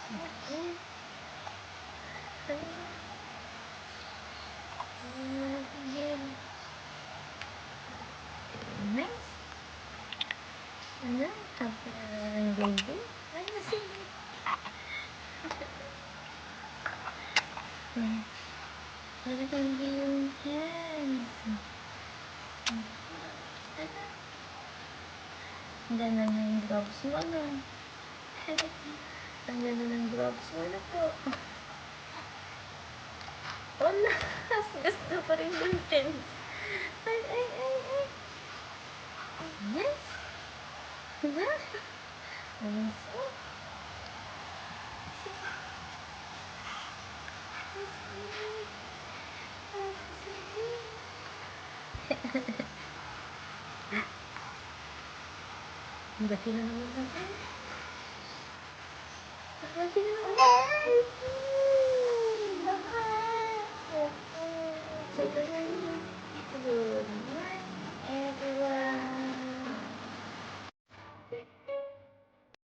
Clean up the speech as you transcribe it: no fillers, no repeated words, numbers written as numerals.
Nice. Ano? Happy baby? Ay, nasili. Talagang yung hands. Ang ganda na yung gloves mo, no? Ang ganda ng gloves mo na po. Wala. Gusto pa rin yung pins. Ay. Yes. Laki na naman natin. Laki na naman natin. Good.